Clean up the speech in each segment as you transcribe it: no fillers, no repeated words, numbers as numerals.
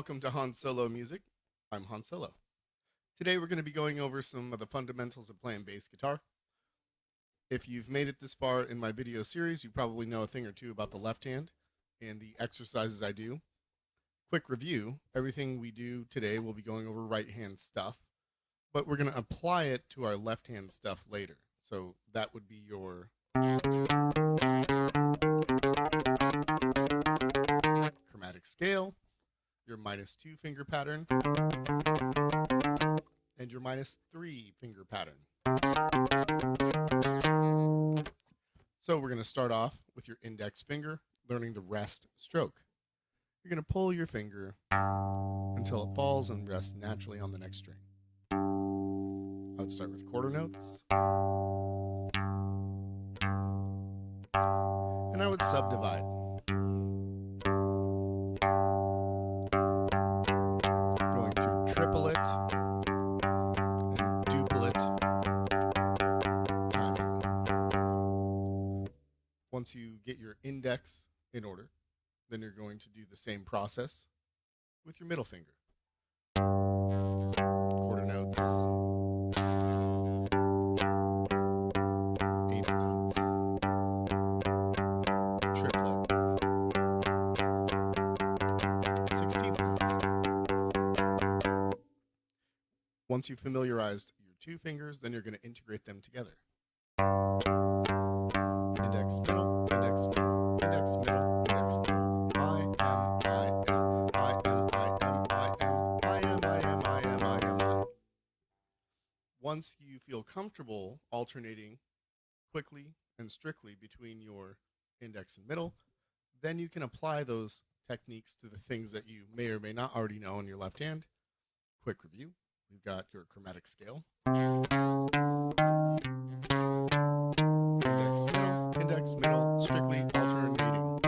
Welcome to Han Solo Music. I'm Han Solo. Today we're going to be going over some of the fundamentals of playing bass guitar. If you've made it this far in my video series, you probably know a thing or two about the left hand and the exercises I do. Quick review, everything we do today will be going over right hand stuff, but we're going to apply it to our left hand stuff later. So that would be your chromatic scale, your -2 finger pattern, and your -3 finger pattern. So we're going to start off with your index finger, learning the rest stroke. You're going to pull your finger until it falls and rests naturally on the next string. I would start with quarter notes, and I would subdivide. Going through triplet and duplet timing. Once you get your index in order, then you're going to do the same process with your middle finger. Quarter notes, eighth notes, triplet, 16th notes. Once you've familiarized your two fingers, then you're going to integrate them together. Index, middle, index, middle, index, middle, index, middle. I am, I am, I am, I am, I am, I am, I am, I am, I am, I. Once you feel comfortable alternating quickly and strictly between your index and middle, then you can apply those techniques to the things that you may or may not already know on your left hand. Quick review. We've got your chromatic scale. Index, middle, strictly alternating.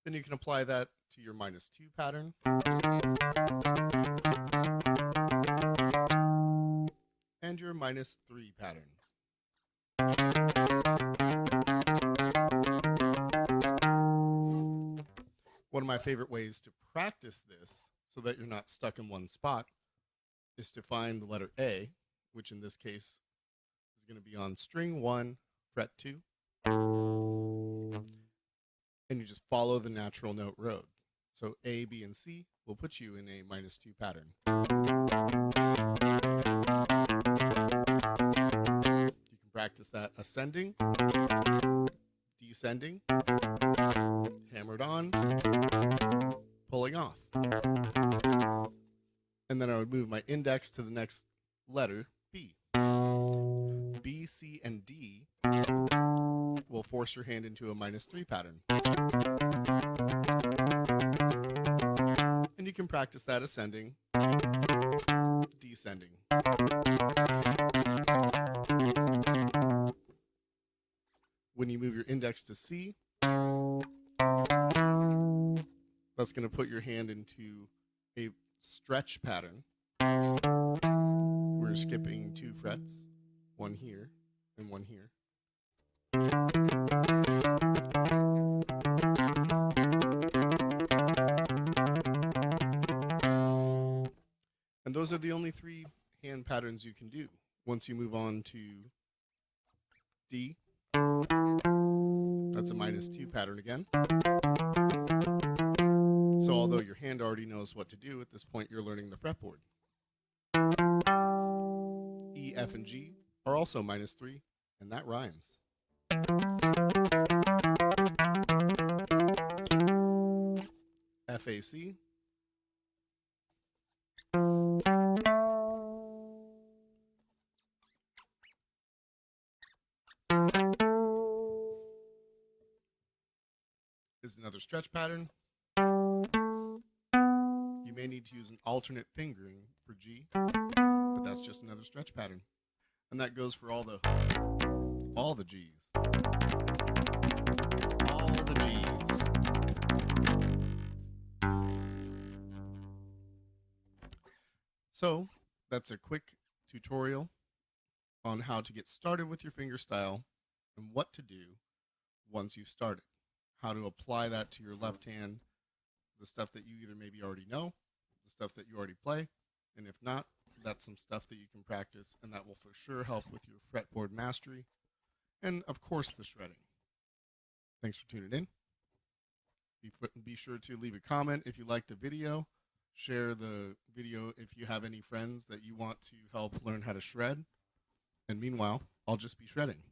Then you can apply that to your -2 pattern. And your -3 pattern. One of my favorite ways to practice this so that you're not stuck in one spot is to find the letter A, which in this case is going to be on string 1, fret 2. And you just follow the natural note road. So A, B, and C will put you in a -2 pattern. You can practice that ascending, descending, hammered on, pulling off. And then I would move my index to the next letter, B. B, C, and D will force your hand into a -3 pattern. And you can practice that ascending, descending. When you move your index to C, that's going to put your hand into a stretch pattern. We're skipping 2 frets, one here and one here. And those are the only 3 hand patterns you can do. Once you move on to D, that's a -2 pattern again. So although your hand already knows what to do, at this point you're learning the fretboard. E, F, and G are also -3, and that rhymes. F, A, C. Is another stretch pattern. You may need to use an alternate fingering for G, but that's just another stretch pattern. And that goes for all the G's. All the G's. So that's a quick tutorial on how to get started with your fingerstyle and what to do once you've started, how to apply that to your left hand, the stuff that you either maybe already know, the stuff that you already play, and if not, that's some stuff that you can practice, and that will for sure help with your fretboard mastery, and of course, the shredding. Thanks for tuning in. Be sure to leave a comment if you like the video. Share the video if you have any friends that you want to help learn how to shred. And meanwhile, I'll just be shredding.